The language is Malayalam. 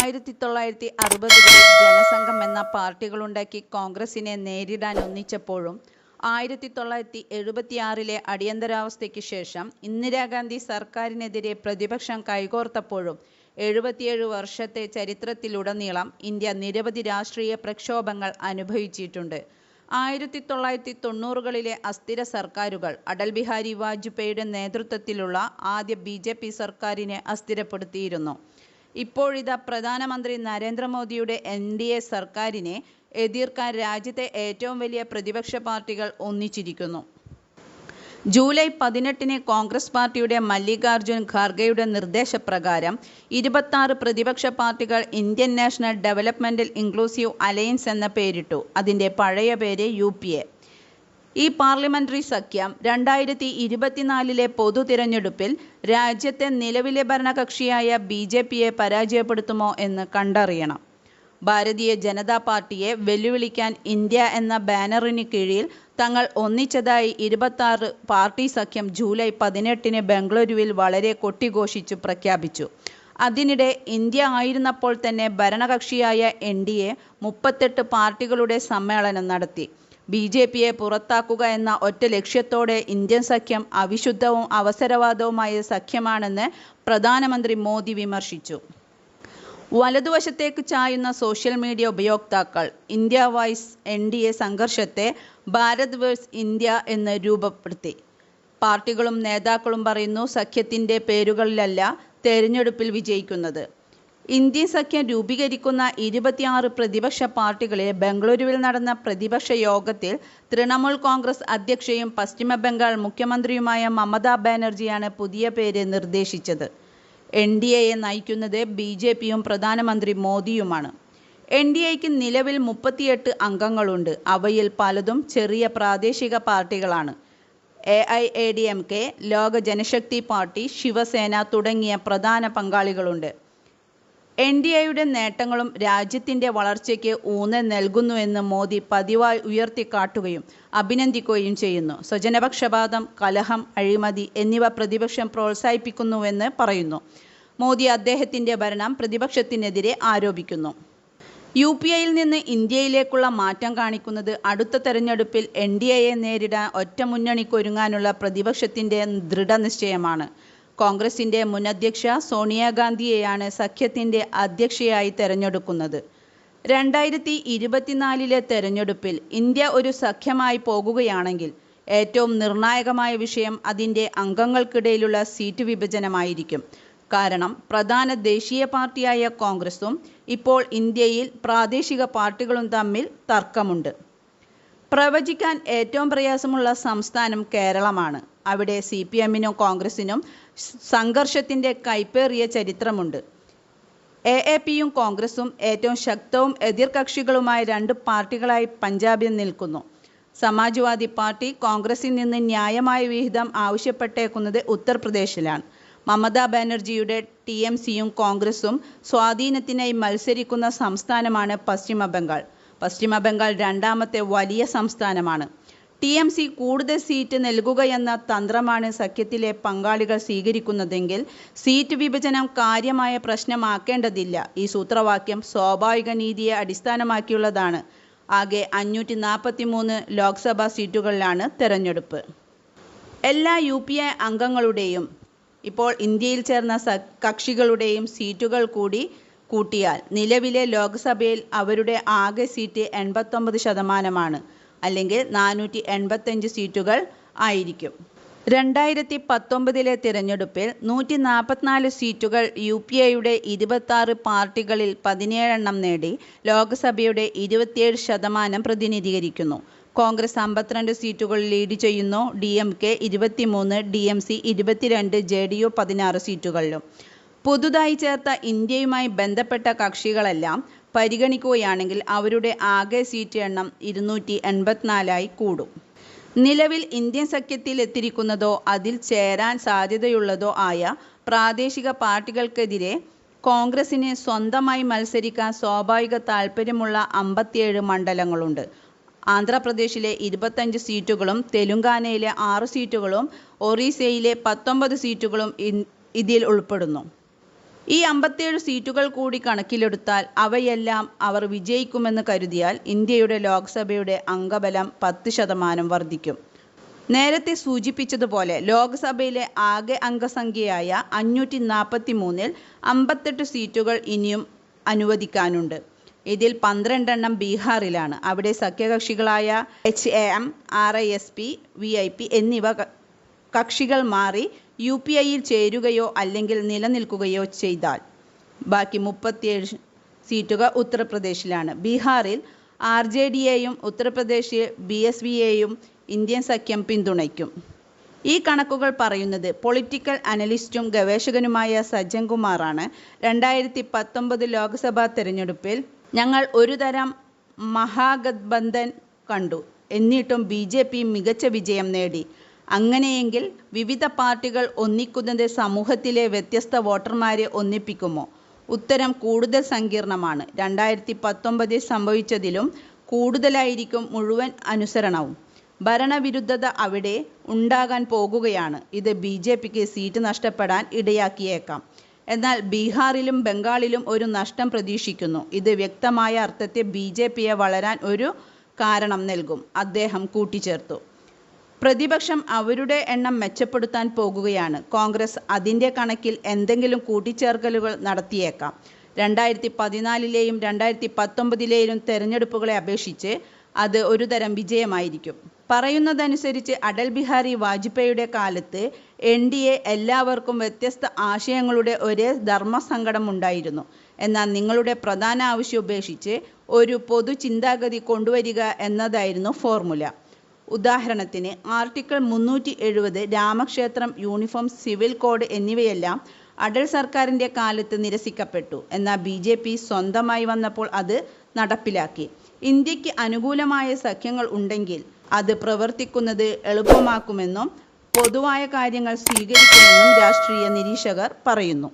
1960കളിൽ ജനസംഘം എന്ന പാർട്ടികളുണ്ടാക്കി കോൺഗ്രസിനെ നേരിടാൻ ഒന്നിച്ചപ്പോഴും 1976ലെ അടിയന്തരാവസ്ഥയ്ക്ക് ശേഷം ഇന്ദിരാഗാന്ധി സർക്കാരിനെതിരെ പ്രതിപക്ഷം കൈകോർത്തപ്പോഴും 77 വർഷത്തെ ചരിത്രത്തിലുടനീളം ഇന്ത്യ നിരവധി രാഷ്ട്രീയ പ്രക്ഷോഭങ്ങൾ അനുഭവിച്ചിട്ടുണ്ട്. 1990കളിലെ അസ്ഥിര സർക്കാരുകൾ അടൽ ബിഹാരി വാജ്പേയിയുടെ നേതൃത്വത്തിലുള്ള ആദ്യ BJP സർക്കാരിനെ അസ്ഥിരപ്പെടുത്തിയിരുന്നു. ഇപ്പോഴിതാ പ്രധാനമന്ത്രി നരേന്ദ്രമോദിയുടെ NDA സർക്കാരിനെ എതിർക്കാൻ രാജ്യത്തെ ഏറ്റവും വലിയ പ്രതിപക്ഷ പാർട്ടികൾ ഒന്നിച്ചിരിക്കുന്നു. ജൂലൈ 18-ന് കോൺഗ്രസ് പാർട്ടിയുടെ മല്ലികാർജുൻ ഖാർഗെയുടെ നിർദ്ദേശപ്രകാരം 26 പ്രതിപക്ഷ പാർട്ടികൾ Indian national developmental inclusive alliance എന്ന പേരിട്ടു. അതിൻ്റെ പഴയ പേര് UPA. ഈ പാർലമെന്ററി സഖ്യം 2024ലെ പൊതു തിരഞ്ഞെടുപ്പിൽ രാജ്യത്തെ നിലവിലെ ഭരണകക്ഷിയായ BJPയെ പരാജയപ്പെടുത്തുമോ എന്ന് കണ്ടറിയണം. ഭാരതീയ ജനതാ പാർട്ടിയെ വെല്ലുവിളിക്കാൻ ഇന്ത്യ എന്ന ബാനറിന് കീഴിൽ തങ്ങൾ ഒന്നിച്ചതായി 26 പാർട്ടി സഖ്യം ജൂലൈ 18-ന് ബംഗളൂരുവിൽ വളരെ കൊട്ടിഘോഷിച്ചു പ്രഖ്യാപിച്ചു. അതിനിടെ ഇന്ത്യ ആയിരുന്നപ്പോൾ തന്നെ ഭരണകക്ഷിയായ NDA 38 പാർട്ടികളുടെ സമ്മേളനം നടത്തി. BJPയെ പുറത്താക്കുക എന്ന ഒറ്റ ലക്ഷ്യത്തോടെ ഇന്ത്യൻ സഖ്യം അവിശുദ്ധവും അവസരവാദവുമായ സഖ്യമാണെന്ന് പ്രധാനമന്ത്രി മോദി വിമർശിച്ചു. വലതുവശത്തേക്ക് ചായുന്ന സോഷ്യൽ മീഡിയ ഉപയോക്താക്കൾ ഇന്ത്യ വൈസ് NDA സംഘർഷത്തെ ഭാരത് വേഴ്സ് ഇന്ത്യ എന്ന് രൂപപ്പെടുത്തി. പാർട്ടികളും നേതാക്കളും പറയുന്നു സഖ്യത്തിൻ്റെ പേരുകളിലല്ല തെരഞ്ഞെടുപ്പിൽ വിജയിക്കുന്നത്. ഇന്ത്യൻ സഖ്യം രൂപീകരിക്കുന്ന 26 പ്രതിപക്ഷ പാർട്ടികളിൽ ബംഗളൂരുവിൽ നടന്ന പ്രതിപക്ഷ യോഗത്തിൽ തൃണമൂൽ കോൺഗ്രസ് അധ്യക്ഷയും പശ്ചിമ ബംഗാൾ മുഖ്യമന്ത്രിയുമായ മമതാ ബാനർജിയാണ് പുതിയ പേര് നിർദ്ദേശിച്ചത്. NDAയെ നയിക്കുന്നത് BJPയും പ്രധാനമന്ത്രി മോദിയുമാണ്. NDAയ്ക്ക് നിലവിൽ 38 അംഗങ്ങളുണ്ട്. അവയിൽ പലതും ചെറിയ പ്രാദേശിക പാർട്ടികളാണ്. AIADMK, ലോക ജനശക്തി പാർട്ടി, ശിവസേന തുടങ്ങിയ പ്രധാന പങ്കാളികളുണ്ട്. NDAയുടെ നേട്ടങ്ങളും രാജ്യത്തിൻ്റെ വളർച്ചയ്ക്ക് ഊന്നൽ നൽകുന്നുവെന്ന് മോദി പതിവായി ഉയർത്തിക്കാട്ടുകയും അഭിനന്ദിക്കുകയും ചെയ്യുന്നു. സ്വജനപക്ഷപാതം, കലഹം, അഴിമതി എന്നിവ പ്രതിപക്ഷം പ്രോത്സാഹിപ്പിക്കുന്നുവെന്ന് പറയുന്നു. മോദി അദ്ദേഹത്തിൻ്റെ ഭരണം പ്രതിപക്ഷത്തിനെതിരെ ആരോപിക്കുന്നു. UPAയിൽ നിന്ന് ഇന്ത്യയിലേക്കുള്ള മാറ്റം കാണിക്കുന്നത് അടുത്ത തെരഞ്ഞെടുപ്പിൽ NDAയെ നേരിടാൻ ഒറ്റമുന്നണിക്കൊരുങ്ങാനുള്ള പ്രതിപക്ഷത്തിൻ്റെ ദൃഢനിശ്ചയമാണ്. കോൺഗ്രസിൻ്റെ മുൻ അധ്യക്ഷ സോണിയാഗാന്ധിയെയാണ് സഖ്യത്തിൻ്റെ അധ്യക്ഷയായി തെരഞ്ഞെടുക്കുന്നത്. 2024ലെ തെരഞ്ഞെടുപ്പിൽ ഇന്ത്യ ഒരു സഖ്യമായി പോകുകയാണെങ്കിൽ ഏറ്റവും നിർണായകമായ വിഷയം അതിൻ്റെ അംഗങ്ങൾക്കിടയിലുള്ള സീറ്റ് വിഭജനമായിരിക്കും. കാരണം പ്രധാന ദേശീയ പാർട്ടിയായ കോൺഗ്രസും ഇപ്പോൾ ഇന്ത്യയിൽ പ്രാദേശിക പാർട്ടികളും തമ്മിൽ തർക്കമുണ്ട്. പ്രവചിക്കാൻ ഏറ്റവും പ്രയാസമുള്ള സംസ്ഥാനം കേരളമാണ്. അവിടെ CPMനും കോൺഗ്രസിനും സംഘർഷത്തിൻ്റെ കൈപ്പേറിയ ചരിത്രമുണ്ട്. AAPയും കോൺഗ്രസും ഏറ്റവും ശക്തവും എതിർകക്ഷികളുമായ 2 പാർട്ടികളായി പഞ്ചാബിൽ നിൽക്കുന്നു. സമാജ്വാദി പാർട്ടി കോൺഗ്രസിൽ നിന്ന് ന്യായമായ വിഹിതം ആവശ്യപ്പെട്ടേക്കുന്നത് ഉത്തർപ്രദേശിലാണ്. മമതാ ബാനർജിയുടെ TMCയും കോൺഗ്രസും സ്വാധീനത്തിനായി മത്സരിക്കുന്ന സംസ്ഥാനമാണ് പശ്ചിമ ബംഗാൾ. പശ്ചിമ ബംഗാൾ രണ്ടാമത്തെ വലിയ സംസ്ഥാനമാണ്. TMC കൂടുതൽ സീറ്റ് നൽകുകയെന്ന തന്ത്രമാണ് സഖ്യത്തിലെ പങ്കാളികൾ സ്വീകരിക്കുന്നതെങ്കിൽ സീറ്റ് വിഭജനം കാര്യമായ പ്രശ്നമാക്കേണ്ടതില്ല. ഈ സൂത്രവാക്യം സ്വാഭാവിക നീതിയെ അടിസ്ഥാനമാക്കിയുള്ളതാണ്. ആകെ 543 ലോക്സഭാ സീറ്റുകളിലാണ് തെരഞ്ഞെടുപ്പ്. എല്ലാ UPA അംഗങ്ങളുടെയും ഇപ്പോൾ ഇന്ത്യയിൽ ചേർന്ന കക്ഷികളുടെയും സീറ്റുകൾ കൂടി കൂട്ടിയാൽ നിലവിലെ ലോക്സഭയിൽ അവരുടെ ആകെ സീറ്റ് 89% അല്ലെങ്കിൽ 485 സീറ്റുകൾ ആയിരിക്കും. 2019ലെ തിരഞ്ഞെടുപ്പിൽ 144 സീറ്റുകൾ UPAയുടെ 26 പാർട്ടികളിൽ 17 നേടി ലോക്സഭയുടെ 27% പ്രതിനിധീകരിക്കുന്നു. കോൺഗ്രസ് 52 സീറ്റുകൾ ലീഡ് ചെയ്യുന്നു. DMK 23, DMC 22, JDU 16 സീറ്റുകളിലും. പുതുതായി ചേർത്ത ഇന്ത്യയുമായി ബന്ധപ്പെട്ട കക്ഷികളെല്ലാം പരിഗണിക്കുകയാണെങ്കിൽ അവരുടെ ആകെ സീറ്റ് എണ്ണം 284 കൂടും. നിലവിൽ ഇന്ത്യൻ സഖ്യത്തിൽ എത്തിയിരിക്കുന്നതോ അതിൽ ചേരാൻ സാധ്യതയുള്ളതോ ആയ പ്രാദേശിക പാർട്ടികൾക്കെതിരെ കോൺഗ്രസിന് സ്വന്തമായി മത്സരിക്കാൻ സ്വാഭാവിക താൽപ്പര്യമുള്ള 57 മണ്ഡലങ്ങളുണ്ട്. ആന്ധ്രാപ്രദേശിലെ 25 സീറ്റുകളും തെലുങ്കാനയിലെ 6 സീറ്റുകളും ഒറീസയിലെ 19 സീറ്റുകളും ഇതിൽ ഉൾപ്പെടുന്നു. ഈ 57 സീറ്റുകൾ കൂടി കണക്കിലെടുത്താൽ അവയെല്ലാം അവർ വിജയിക്കുമെന്ന് കരുതിയാൽ ഇന്ത്യയുടെ ലോക്സഭയുടെ അംഗബലം 10% വർദ്ധിക്കും. നേരത്തെ സൂചിപ്പിച്ചതുപോലെ ലോക്സഭയിലെ ആകെ അംഗസംഖ്യയായ 543-ൽ 58 സീറ്റുകൾ ഇനിയും അനുവദിക്കാനുണ്ട്. ഇതിൽ 12 ബീഹാറിലാണ്. അവിടെ സഖ്യകക്ഷികളായ HAM, RISP, VIP എന്നിവ കക്ഷികൾ മാറി UPIയിൽ ചേരുകയോ അല്ലെങ്കിൽ നിലനിൽക്കുകയോ ചെയ്താൽ ബാക്കി 37 സീറ്റുകൾ ഉത്തർപ്രദേശിലാണ്. ബീഹാറിൽ RJDയെയും ഉത്തർപ്രദേശിൽ BSPയെയും ഇന്ത്യൻ സഖ്യം പിന്തുണയ്ക്കും. ഈ കണക്കുകൾ പറയുന്നത് പൊളിറ്റിക്കൽ അനലിസ്റ്റും ഗവേഷകനുമായ സജ്ജൻ കുമാറാണ്. 2019 ലോക്സഭാ തെരഞ്ഞെടുപ്പിൽ ഞങ്ങൾ ഒരു തരം മഹാഗത്ബന്ധൻ കണ്ടു. എന്നിട്ടും BJP മികച്ച വിജയം നേടി. അങ്ങനെയെങ്കിൽ വിവിധ പാർട്ടികൾ ഒന്നിക്കുന്നത് സമൂഹത്തിലെ വ്യത്യസ്ത വോട്ടർമാരെ ഒന്നിപ്പിക്കുമോ? ഉത്തരം കൂടുതൽ സങ്കീർണമാണ്. 2019 സംഭവിച്ചതിലും കൂടുതലായിരിക്കും മുഴുവൻ അനുസരണവും. ഭരണവിരുദ്ധത അവിടെ ഉണ്ടാകാൻ പോകുകയാണ്. ഇത് BJPക്ക് സീറ്റ് നഷ്ടപ്പെടാൻ ഇടയാക്കിയേക്കാം. എന്നാൽ ബീഹാറിലും ബംഗാളിലും ഒരു നഷ്ടം പ്രതീക്ഷിക്കുന്നു. ഇത് വ്യക്തമായ അർത്ഥത്തിൽ BJPയെ വളരാൻ ഒരു കാരണം നൽകും, അദ്ദേഹം കൂട്ടിച്ചേർത്തു. പ്രതിപക്ഷം അവരുടെ എണ്ണം മെച്ചപ്പെടുത്താൻ പോകുകയാണ്. കോൺഗ്രസ് അതിൻ്റെ കണക്കിൽ എന്തെങ്കിലും കൂട്ടിച്ചേർക്കലുകൾ നടത്തിയേക്കാം. 2014ലെയും 2019ലെയും തെരഞ്ഞെടുപ്പുകളെ അപേക്ഷിച്ച് അത് ഒരുതരം വിജയമായിരിക്കും. പറയുന്നതനുസരിച്ച് അടൽ ബിഹാരി വാജ്പേയിയുടെ കാലത്ത് NDA എല്ലാവർക്കും വ്യത്യസ്ത ആശയങ്ങളുടെ ഒരേ ധർമ്മസങ്കടം ഉണ്ടായിരുന്നു. എന്നാൽ നിങ്ങളുടെ പ്രധാന ആവശ്യം ഉപേക്ഷിച്ച് ഒരു പൊതു ചിന്താഗതി കൊണ്ടുവരിക എന്നതായിരുന്നു ഫോർമുല. ഉദാഹരണത്തിന് ആർട്ടിക്കിൾ 370, രാമക്ഷേത്രം, യൂണിഫോം സിവിൽ കോഡ് എന്നിവയെല്ലാം അടൽ സർക്കാരിൻ്റെ കാലത്ത് നിരസിക്കപ്പെട്ടു. എന്നാൽ BJP സ്വന്തമായി വന്നപ്പോൾ അത് നടപ്പിലാക്കി. ഇന്ത്യക്ക് അനുകൂലമായ സഖ്യങ്ങൾ ഉണ്ടെങ്കിൽ അത് പ്രവർത്തിക്കുന്നത് എളുപ്പമാക്കുമെന്നും പൊതുവായ കാര്യങ്ങൾ സ്വീകരിക്കുമെന്നും രാഷ്ട്രീയ നിരീക്ഷകർ പറയുന്നു.